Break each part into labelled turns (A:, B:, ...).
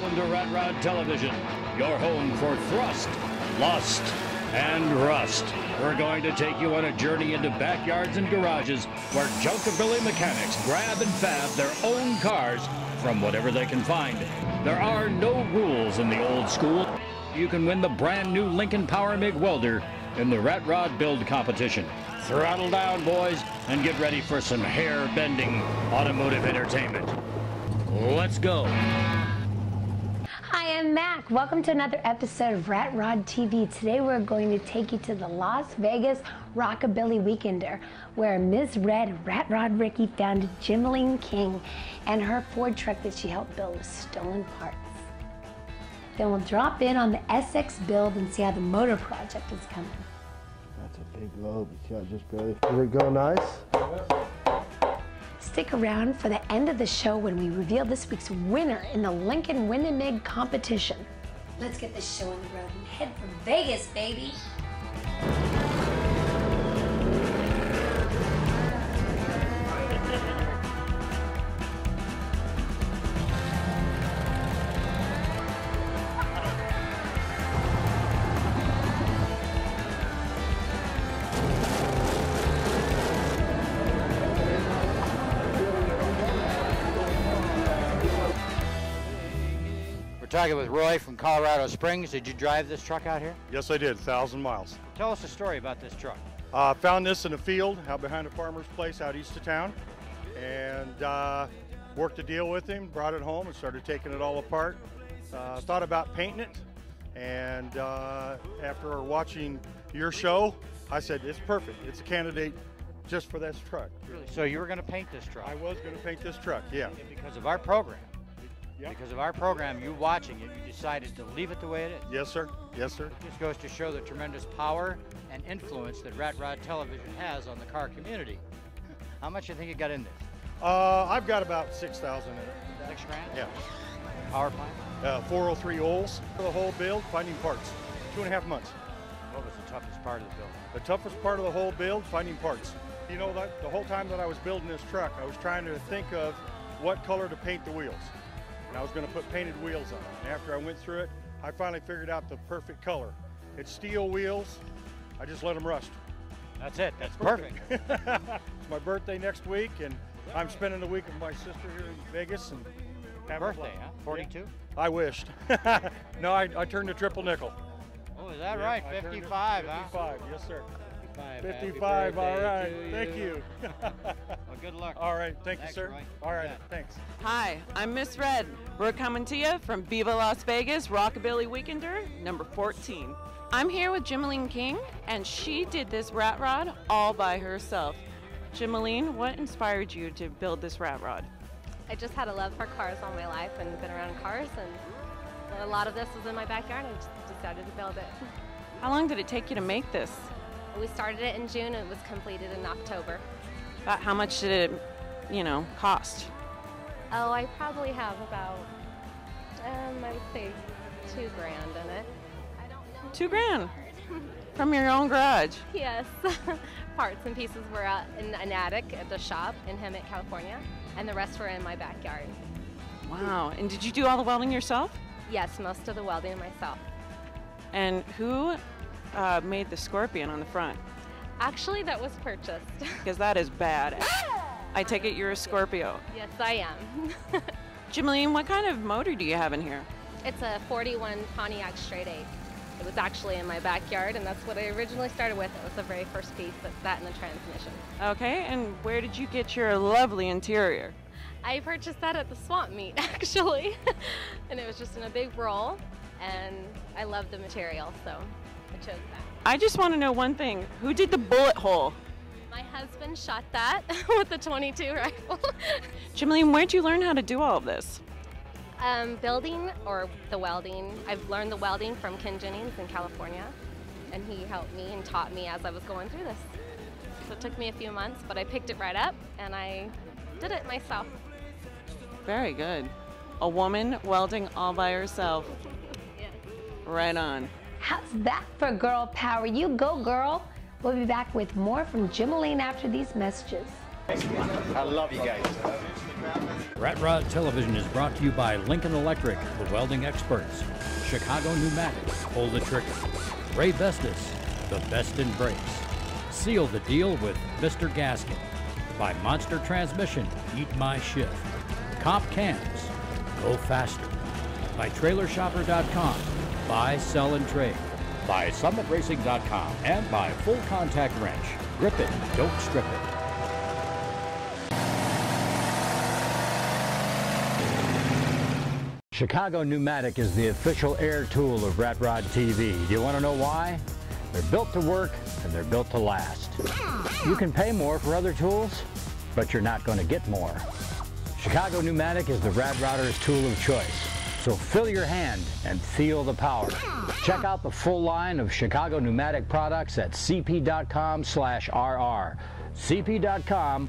A: Welcome to RatRod Television, your home for thrust, lust, and rust. We're going to take you on a journey into backyards and garages where junkabilly mechanics grab and fab their own cars from whatever they can find. There are no rules in the old school. You can win the brand new Lincoln Power MIG welder in the RatRod Build competition. Throttle down, boys, and get ready for some hair-bending automotive entertainment. Let's go.
B: Hi, I'm Mack. Welcome to another episode of RatRodTV. Today we're going to take you to the Las Vegas Rockabilly Weekender, where Ms. Red RatRod Ricky found Jimaleen King and her Ford truck that she helped build with stolen parts. Then we'll drop in on the Essex Build and see how the motor project is coming.
C: That's a big load, but yeah, just barely. Does it go nice?
B: Stick around for the end of the show when we reveal this week's winner in the Lincoln WIN-A-MIG Competition. Let's get this show on the road and head for Vegas, baby.
D: Talking with Roy from Colorado Springs. Did you drive this truck out here?
E: Yes, I did, 1,000 miles.
D: Tell us a story about this truck.
E: Found this in a field out behind a farmer's place out east of town, and worked a deal with him, brought it home and started taking it all apart. Thought about painting it, and after watching your show, I said, it's perfect. It's a candidate just for this truck.
D: Really? So you were going to paint this truck?
E: I was going to paint this truck, yeah.
D: And because of our program?
E: Yep.
D: Because of our program, you watching it, you decided to leave it the way it is.
E: Yes, sir. Yes, sir.
D: It just goes to show the tremendous power and influence that RatRod Television has on the car community. How much do you think you got in this?
E: I've got about 6,000 in it.
D: 6 grand?
E: Yeah.
D: Power plant?
E: 403 oils for the whole build, finding parts. 2.5 months.
D: What was the toughest part of the build?
E: The toughest part of the whole build, finding parts. You know, the whole time that I was building this truck, I was trying to think of what color to paint the wheels. And I was going to put painted wheels on it. And after I went through it, I finally figured out the perfect color. It's steel wheels. I just let them rust.
D: That's it. That's perfect.
E: It's my birthday next week, and I'm spending the week with my sister here in Vegas. And
D: birthday, huh? 42?
E: Yeah. I wished. No, I turned a triple nickel.
D: Oh, is that
E: Yeah,
D: right?
E: I
D: 55, huh?
E: 55, yes, sir.
D: 55,
E: all right. Thank you.
D: Well, good luck.
E: All right, thank you, sir.
D: Roy.
E: All right,
D: Yeah.
E: thanks.
F: Hi, I'm Miss Red. We're coming to you from Viva Las Vegas Rockabilly Weekender, number 14. I'm here with Jimaleen King, and she did this rat rod all by herself. Jimaleen, what inspired you to build this rat rod?
G: I just had a love for cars all my life and been around cars, and a lot of this was in my backyard. I just decided to build it.
F: How long did it take you to make this?
G: We started it in June and it was completed in October.
F: About how much did it, cost?
G: Oh, I probably have about, I would say 2 grand in it. I don't know.
F: 2 grand from your own garage?
G: Yes. Parts and pieces were in an attic at the shop in Hemet, California, and the rest were in my backyard.
F: Wow, and did you do all the welding yourself?
G: Yes, most of the welding myself.
F: And who made the scorpion on the front?
G: Actually, that was purchased.
F: Because that is bad. I take it you're a Scorpio.
G: Yes, I am.
F: Jimaleen, what kind of motor do you have in here?
G: It's a 41 Pontiac Straight 8. It was actually in my backyard, and that's what I originally started with. It was the very first piece, that and the transmission.
F: Okay, and where did you get your lovely interior?
G: I purchased that at the swamp meet, actually. And it was just in a big roll, and I love the material, so I chose that.
F: I just want to know one thing. Who did the bullet hole?
G: My husband shot that with the .22 rifle.
F: Jimaleen, where'd you learn how to do all of this?
G: Building or the welding. I've learned the welding from Ken Jennings in California, and he helped me and taught me as I was going through this. So it took me a few months, but I picked it right up, and I did it myself.
F: Very good. A woman welding all by herself.
G: Yeah.
F: Right on.
B: How's that for girl power? You go, girl. We'll be back with more from Jimaleen after these messages.
D: I love you guys.
A: Rat Rod Television is brought to you by Lincoln Electric, the welding experts, Chicago Pneumatics, Pull the Trigger, Ray Bestis, the best in brakes, Seal the Deal with Mr. Gaskin, by Monster Transmission, Eat My Shift, Comp Cams, Go Faster, by TrailerShopper.com, buy, sell, and trade, by SummitRacing.com, and by Full Contact Wrench. Grip it, don't strip it. Chicago Pneumatic is the official air tool of RatRodTV. Do you want to know why? They're built to work and they're built to last. You can pay more for other tools, but you're not going to get more. Chicago Pneumatic is the Rat Rodder's tool of choice. So fill your hand and feel the power. Check out the full line of Chicago Pneumatic products at cp.com/RR. cp.com/RR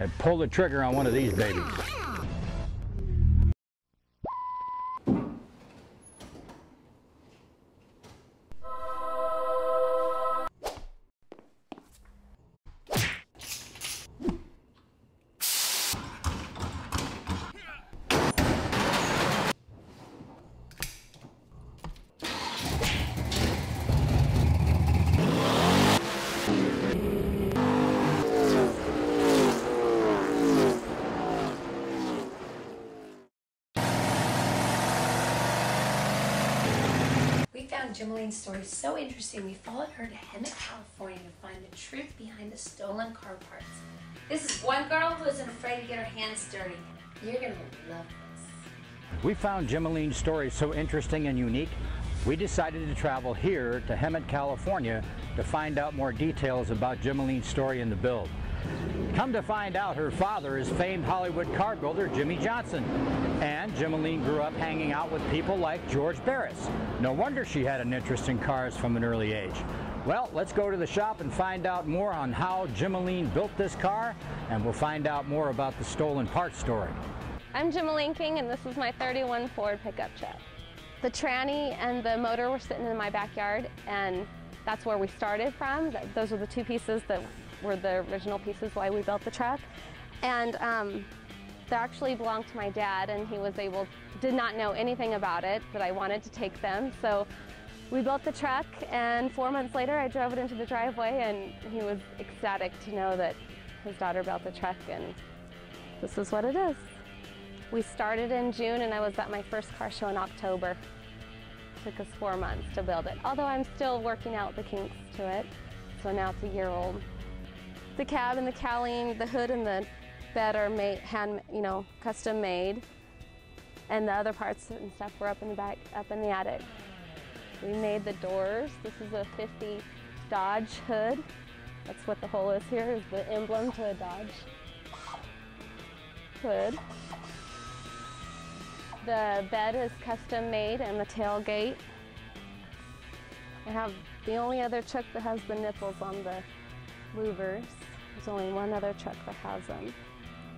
A: and pull the trigger on one of these babies.
B: Jimaleen's story is so interesting, we followed her to Hemet, California to find the truth behind the stolen car parts. This is one girl who isn't afraid to get her hands dirty. You're going to love this.
A: We found Jimaleen's story so interesting and unique, we decided to travel here to Hemet, California to find out more details about Jimaleen's story in the build. Come to find out, her father is famed Hollywood car builder Jimmy Johnson. And Jimaleen grew up hanging out with people like George Barris. No wonder she had an interest in cars from an early age. Well, let's go to the shop and find out more on how Jimaleen built this car, and we'll find out more about the stolen parts story.
G: I'm Jimaleen King, and this is my 31 Ford pickup truck. The tranny and the motor were sitting in my backyard, and that's where we started from. Those were the two pieces that were the original pieces why we built the truck. And they actually belonged to my dad, and he did not know anything about it, but I wanted to take them. So we built the truck, and 4 months later I drove it into the driveway, and he was ecstatic to know that his daughter built the truck, and this is what it is. We started in June, and I was at my first car show in October. It took us 4 months to build it, although I'm still working out the kinks to it. So now it's a year old. The cab and the cowling, the hood and the bed are custom made, and the other parts and stuff were up in the back, up in the attic. We made the doors. This is a 50 Dodge hood. That's what the hole is here, is the emblem to a Dodge hood. The bed is custom made, and the tailgate. I have the only other truck that has the nipples on the louvers. There's only one other truck that has them.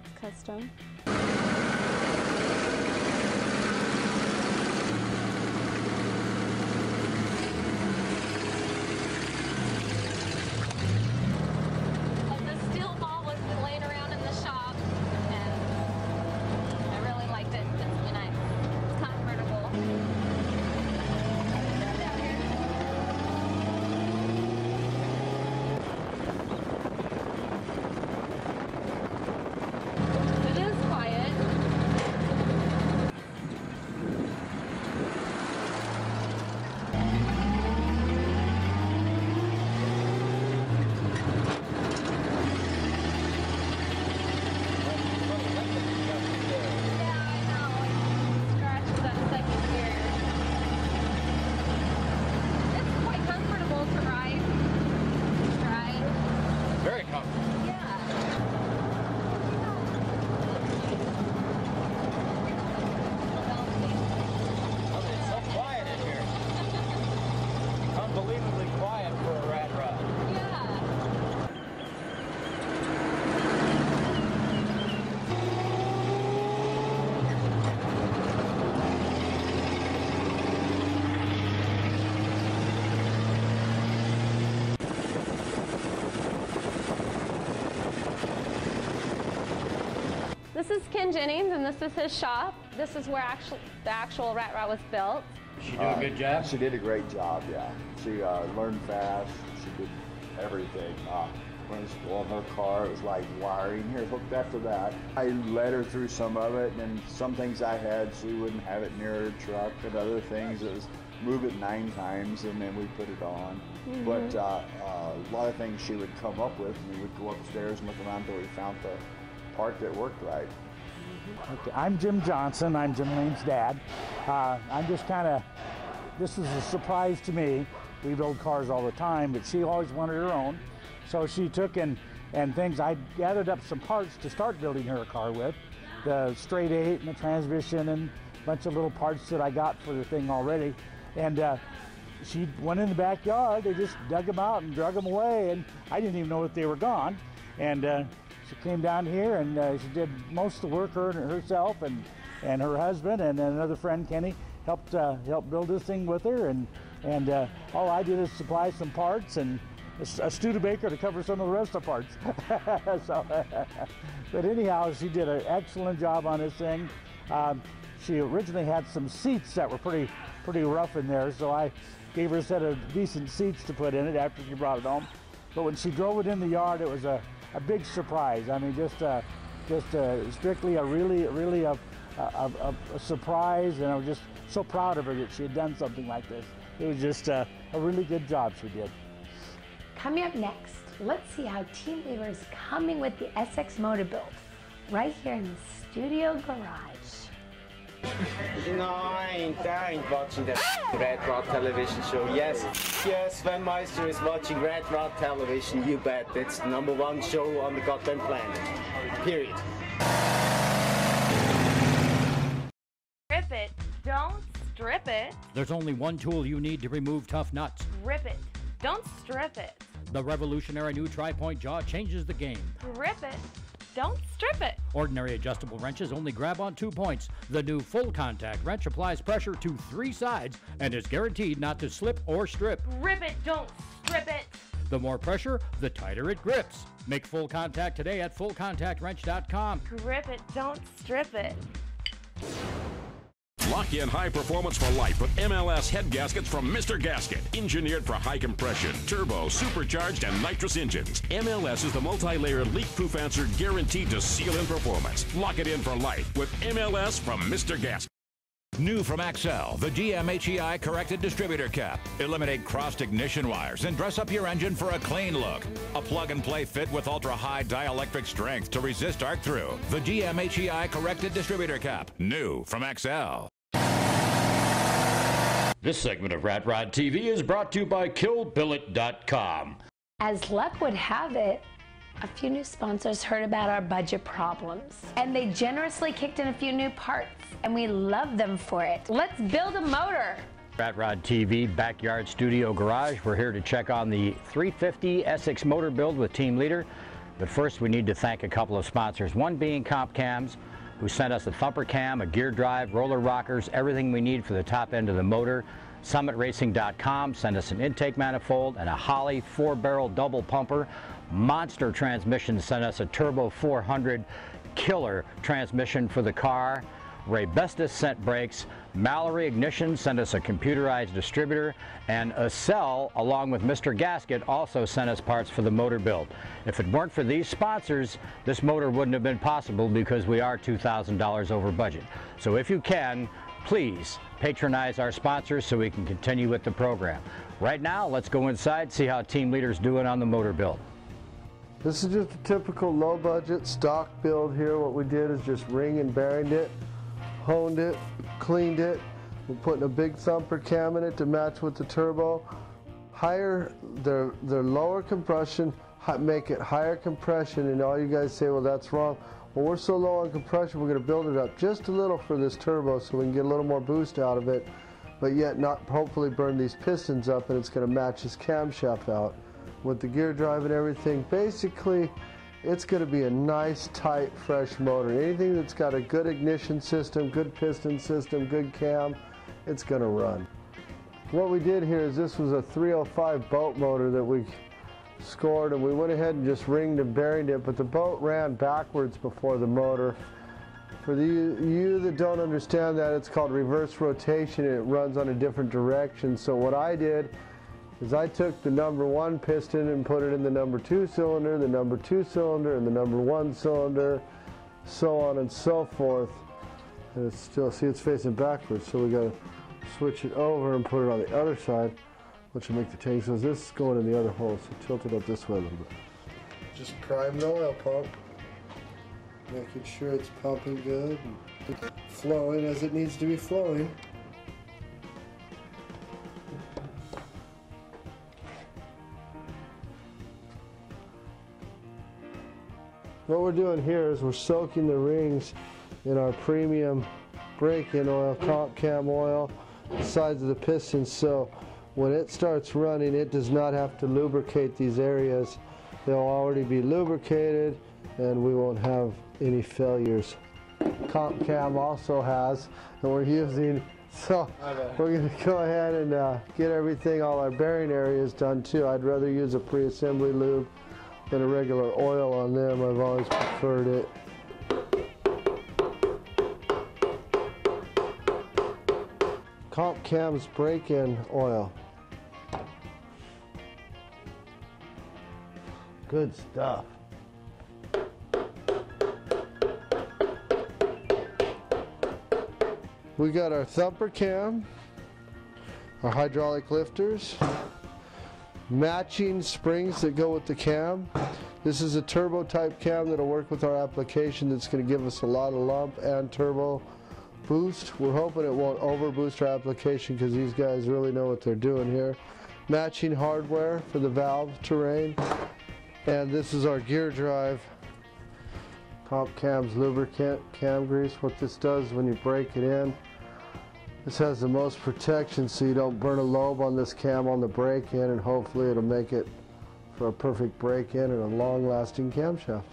G: It's custom. The steel ball was laying around in the shop, and I really liked it. It's nice. It's comfortable. It is This is Ken Jennings, and this is his shop. This is where the actual Rat Rod was built.
A: She do a good job?
H: She did a great job, yeah. She learned fast. She did everything. On her car, it was like wiring. Here, hook that to that. I led her through some of it, and some things I had, she wouldn't have it near her truck, and other things, it was move it 9 times, and then we put it on. But a lot of things she would come up with, and we would go upstairs and look around until we found the part that worked right.
I: Okay, I'm Jim Johnson. I'm Jimaleen's dad. I'm just kind of, this was a surprise to me. We build cars all the time, but she always wanted her own. So she took and things, I gathered up some parts to start building her a car with. The straight 8 and the transmission and a bunch of little parts that I got for the thing already. And she went in the backyard, they just dug them out and drug them away, and I didn't even know that they were gone. And she came down here and she did most of the work, herself and her husband, and then another friend, Kenny, helped build this thing with her. And all I did is supply some parts and a Studebaker to cover some of the rest of the parts. But anyhow, she did an excellent job on this thing. She originally had some seats that were pretty rough in there, so I gave her a set of decent seats to put in it after she brought it home. But when she drove it in the yard, it was a big surprise. I mean, just strictly a surprise, and I was just so proud of her that she had done something like this. It was just a really good job she did.
B: Coming up next, let's see how team leader is coming with the Essex Motor Build right here in the studio garage.
J: Nine, watching the RatRod television show. Yes, Sven Meister is watching RatRod television. You bet, it's the #1 show on the goddamn planet. Period.
F: Strip it. Don't strip it.
A: There's only one tool you need to remove tough nuts.
F: Grip it. Don't strip it.
A: The revolutionary new tri-point jaw changes the game.
F: Grip it. Don't strip it.
A: Ordinary adjustable wrenches only grab on 2 points. The new full contact wrench applies pressure to 3 sides and is guaranteed not to slip or strip.
F: Grip it. Don't strip it.
A: The more pressure, the tighter it grips. Make full contact today at fullcontactwrench.com.
F: Grip it. Don't strip it.
K: Lock in high performance for life with MLS head gaskets from Mr. Gasket. Engineered for high compression, turbo, supercharged, and nitrous engines. MLS is the multi-layer leak-proof answer guaranteed to seal in performance. Lock it in for life with MLS from Mr. Gasket.
L: New from Axel, the GMHEI corrected distributor cap. Eliminate crossed ignition wires and dress up your engine for a clean look. A plug-and-play fit with ultra-high dielectric strength to resist arc through. The GMHEI corrected distributor cap. New from Axel.
A: This segment of RatRodTV is brought to you by KillBillet.com.
B: As luck would have it, a few new sponsors heard about our budget problems, and they generously kicked in a few new parts, and we love them for it. Let's build a motor.
D: RatRodTV Backyard Studio Garage. We're here to check on the 350 Essex Motor Build with Team Leader. But first, we need to thank a couple of sponsors, one being Comp Cams, who sent us a thumper cam, a gear drive, roller rockers, everything we need for the top end of the motor. SummitRacing.com sent us an intake manifold and a Holley 4-barrel double pumper. Monster Transmission sent us a Turbo 400 killer transmission for the car. Raybestos sent brakes. Mallory Ignition sent us a computerized distributor, and Accel, along with Mr. Gasket, also sent us parts for the motor build. If it weren't for these sponsors, this motor wouldn't have been possible because we are $2,000 over budget. So if you can, please patronize our sponsors so we can continue with the program. Right now, let's go inside, see how Team Leader's doing on the motor build.
C: This is just a typical low budget stock build here. What we did is just ring and bearinged it, honed it, cleaned it. We're putting a big thumper cam in it to match with the turbo. Higher, their lower compression, make it higher compression, and all you guys say, well, that's wrong. Well, we're so low on compression, we're going to build it up just a little for this turbo so we can get a little more boost out of it, but yet not hopefully burn these pistons up, and it's going to match this camshaft out. With the gear drive and everything, basically, it's going to be a nice, tight, fresh motor. Anything that's got a good ignition system, good piston system, good cam, it's going to run. What we did here is this was a 305 boat motor that we scored, and we went ahead and just ringed and bearinged it, but the boat ran backwards before the motor, For you that don't understand that, it's called reverse rotation, and it runs on a different direction. So what I did is I took the number 1 piston and put it in the number 2 cylinder, the number 2 cylinder, and the number 1 cylinder, so on and so forth. And it's still, see, it's facing backwards, so we got to switch it over and put it on the other side, which will make the tank. So this is going in the other hole, so tilt it up this way a little bit. Just prime the oil pump, making sure it's pumping good and flowing as it needs to be flowing. What we're doing here is we're soaking the rings in our premium break-in oil, comp cam oil, the sides of the pistons, so when it starts running it does not have to lubricate these areas. They'll already be lubricated and we won't have any failures. Comp cam also has, and we're using, so we're going to go ahead and get everything, all our bearing areas done too. I'd rather use a pre-assembly lube than a regular oil on them. I've always preferred it. Comp cam's break-in oil. Good stuff. We got our thumper cam, our hydraulic lifters, matching springs that go with the cam. This is a turbo type cam that'll work with our application, that's going to give us a lot of lump and turbo boost. We're hoping it won't over boost our application because these guys really know what they're doing here. Matching hardware for the valve terrain, and this is our gear drive. Comp cam's lubricant, cam grease. What this does when you break it in, this has the most protection so you don't burn a lobe on this cam on the break-in, and hopefully it'll make it for a perfect break-in and a long-lasting camshaft.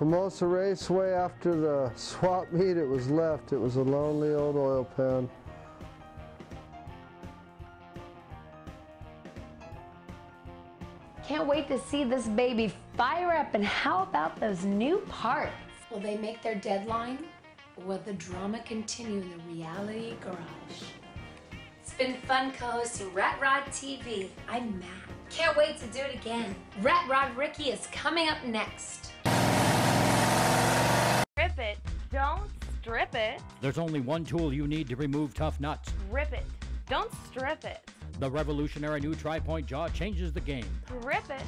C: Formosa Raceway, after the swap meet it was left, it was a lonely old oil pan.
B: Can't wait to see this baby fire up, and how about those new parts? Will they make their deadline? Or will the drama continue in the reality garage? It's been fun co-hosting RatRodTV. I'm Matt. Can't wait to do it again. RatRod Ricky is coming up next.
M: Strip it, don't strip it.
D: There's only one tool you need to remove tough nuts.
M: Rip it, don't strip it.
D: The revolutionary new tri-point jaw changes the game.
M: Rip it,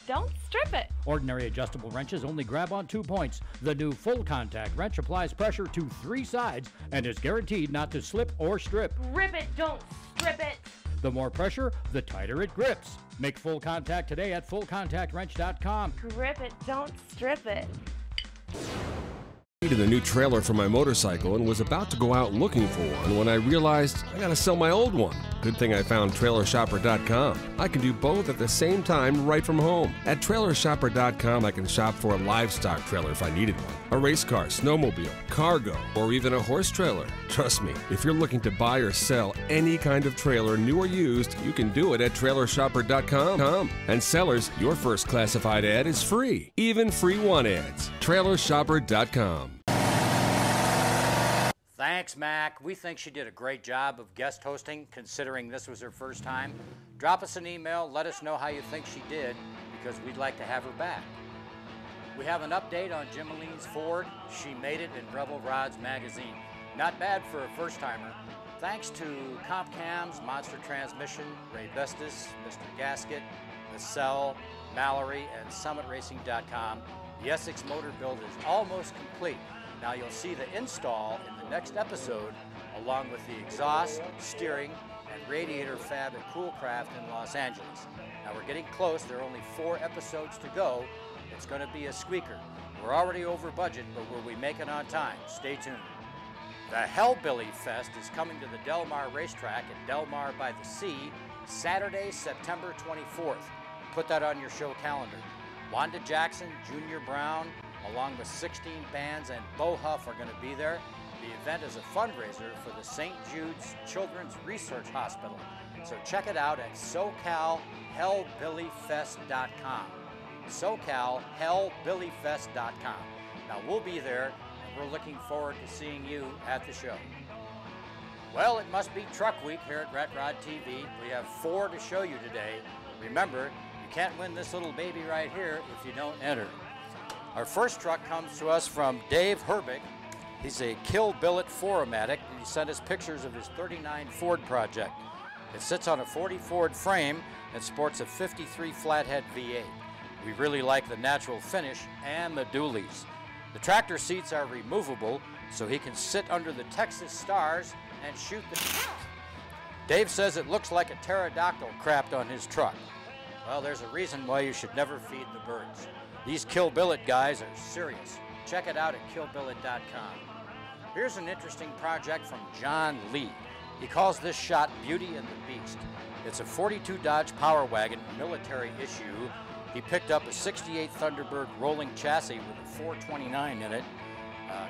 M: don't strip it.
D: Ordinary adjustable wrenches only grab on 2 points. The new full contact wrench applies pressure to 3 sides and is guaranteed not to slip or strip.
M: Rip it, don't strip it.
D: The more pressure, the tighter it grips. Make full contact today at fullcontactwrench.com.
M: Rip it, don't strip it.
N: Needed a new trailer for my motorcycle and was about to go out looking for one when I realized I gotta sell my old one. Good thing I found TrailerShopper.com. I can do both at the same time right from home. At TrailerShopper.com I can shop for a livestock trailer if I needed one, a race car, snowmobile, cargo, or even a horse trailer. Trust me, if you're looking to buy or sell any kind of trailer, new or used, you can do it at TrailerShopper.com. And sellers, your first classified ad is free, even free one ads. TrailerShopper.com.
D: Thanks, Mack. We think she did a great job of guest hosting, considering this was her first time. Drop us an email, let us know how you think she did, because we'd like to have her back. We have an update on Jimaleen's Ford. She made it in Rebel Rods magazine. Not bad for a first-timer. Thanks to Comp Cams, Monster Transmission, Ray Bestis, Mr. Gasket, Cassell, Mallory, and SummitRacing.com. The Essex motor build is almost complete. Now you'll see the install in the next episode, along with the exhaust, steering, and radiator fab at Coolcraft in Los Angeles. Now we're getting close. There are only 4 episodes to go. It's going to be a squeaker. We're already over budget, but will we make it on time? Stay tuned. The Hellbilly Fest is coming to the Del Mar racetrack at Del Mar by the Sea, Saturday, September 24th. Put that on your show calendar. Wanda Jackson, Junior Brown, along with 16 bands, and Bo Huff are going to be there. The event is a fundraiser for the St. Jude's Children's Research Hospital. So check it out at SoCalHellbillyFest.com. SoCalHellbillyFest.com. Now we'll be there, and we're looking forward to seeing you at the show. Well, it must be Truck Week here at RatRodTV. We have 4 to show you today. Remember, you can't win this little baby right here if you don't enter. Our first truck comes to us from Dave Herbick. He's a Kill Billet Forum-addict, and he sent us pictures of his 39 Ford project. It sits on a 40 Ford frame and sports a 53 flathead V8. We really like the natural finish and the dualies. The tractor seats are removable, so he can sit under the Texas stars and shoot the... Dave says it looks like a pterodactyl crapped on his truck. Well, there's a reason why you should never feed the birds. These Kill Billet guys are serious. Check it out at killbillet.com. Here's an interesting project from John Lee. He calls this shot Beauty and the Beast. It's a 42 Dodge Power Wagon military issue. He picked up a 68 Thunderbird rolling chassis with a 429 in it.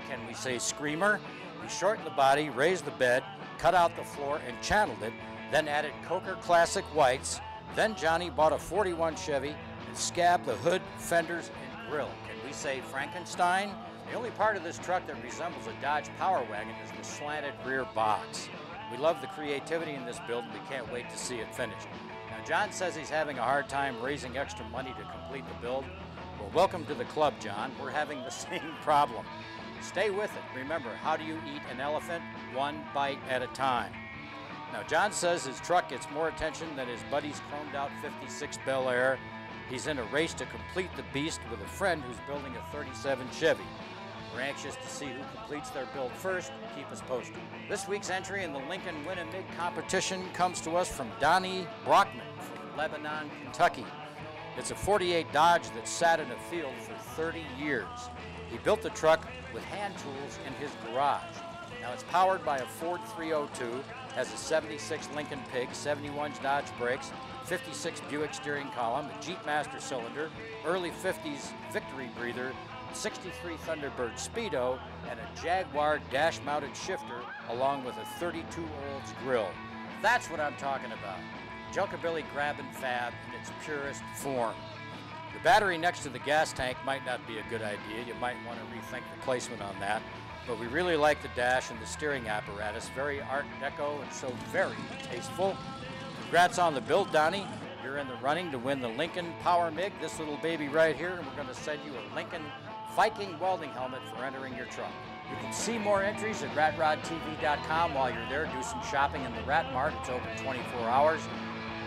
D: Can we say screamer? He shortened the body, raised the bed, cut out the floor, and channeled it, then added Coker Classic whites. Then Johnny bought a 41 Chevy and scabbed the hood, fenders, and grill. Can we say Frankenstein? The only part of this truck that resembles a Dodge Power Wagon is the slanted rear box. We love the creativity in this build, and we can't wait to see it finished. Now, John says he's having a hard time raising extra money to complete the build. Well, welcome to the club, John. We're having the same problem. Stay with it. Remember, how do you eat an elephant? One bite at a time. Now, John says his truck gets more attention than his buddy's chromed out 56 Bel Air. He's in a race to complete the beast with a friend who's building a 37 Chevy. We're anxious to see who completes their build first. Keep us posted. This week's entry in the Lincoln WIN-A-MIG Competition comes to us from Donnie Brockman from Lebanon, Kentucky. It's a 48 Dodge that sat in a field for 30 years. He built the truck with hand tools in his garage. Now it's powered by a Ford 302, has a 76 Lincoln Pig, 71 Dodge brakes, 56 Buick steering column, a Jeep Master cylinder, early 50s Victory breather, 63 Thunderbird Speedo, and a Jaguar dash-mounted shifter, along with a 32 Olds grill. That's what I'm talking about. Junkabilly grab and fab in its purest form. The battery next to the gas tank might not be a good idea. You might want to rethink the placement on that. But we really like the dash and the steering apparatus. Very Art Deco and so very tasteful. Congrats on the build, Donnie. You're in the running to win the Lincoln Power MIG, this little baby right here, and we're going to send you a Lincoln Viking welding helmet for entering your truck. You can see more entries at RatRodTV.com while you're there. Do some shopping in the Rat Mart. It's open 24 hours.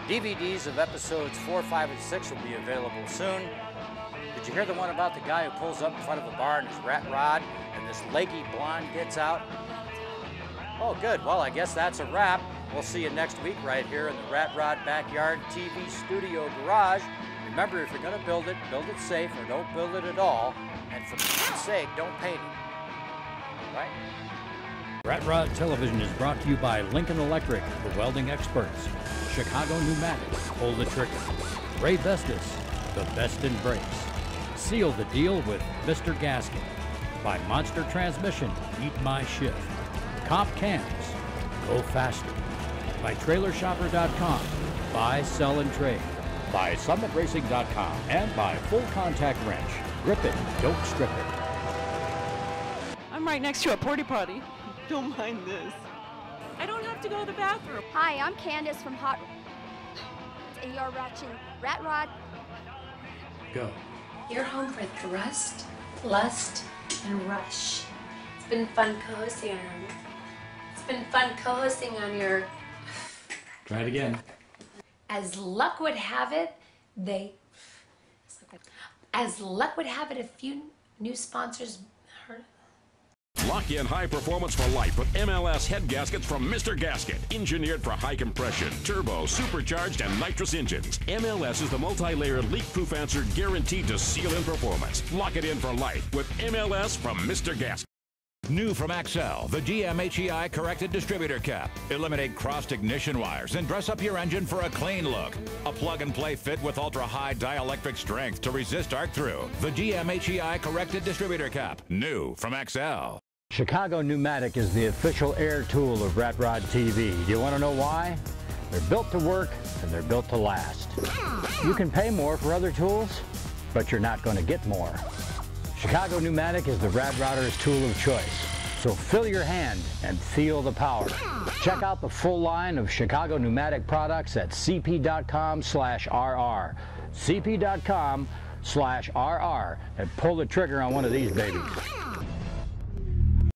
D: DVDs of episodes 4, 5, and 6 will be available soon. Did you hear the one about the guy who pulls up in front of a bar in his rat rod and this leggy blonde gets out? Oh, good. Well, I guess that's a wrap. We'll see you next week right here in the RatRod Backyard TV Studio Garage. Remember, if you're going to build it safe or don't build it at all. And for God's sake, don't paint it. Right?
A: RatRod Television is brought to you by Lincoln Electric, the welding experts, Chicago Pneumatics, pull the trigger, Ray Vestas, the best in brakes, seal the deal with Mr. Gasket, by Monster Transmission, eat my shift, Comp Cams, go faster, by TrailerShopper.com, buy, sell, and trade, by SummitRacing.com, and by Full Contact Wrench. Grip it, don't strip it.
F: I'm right next to a porta potty. Don't mind this. I don't have to go to the bathroom.
O: Hi, I'm Candace from Hot, and you're watching RatRod.
A: Go.
B: Your home for thrust, lust, and rush. It's been fun co-hosting on your...
A: Try it again.
B: As luck would have it, As luck would have it, a few new sponsors heard.
K: Lock in high performance for life with MLS head gaskets from Mr. Gasket. Engineered for high compression, turbo, supercharged, and nitrous engines. MLS is the multi-layer leak-proof answer guaranteed to seal in performance. Lock it in for life with MLS from Mr. Gasket.
L: New from Axel, the GMHEI corrected distributor cap. Eliminate crossed ignition wires and dress up your engine for a clean look. A plug-and-play fit with ultra-high dielectric strength to resist arc-through. The GMHEI corrected distributor cap. New from Axel.
D: Chicago Pneumatic is the official air tool of RatRodTV. Do you want to know why? They're built to work and they're built to last. You can pay more for other tools, but you're not going to get more. Chicago Pneumatic is the RatRodder's tool of choice. So fill your hand and feel the power. Check out the full line of Chicago Pneumatic products at cp.com/RR. cp.com/RR and pull the trigger on one of these babies.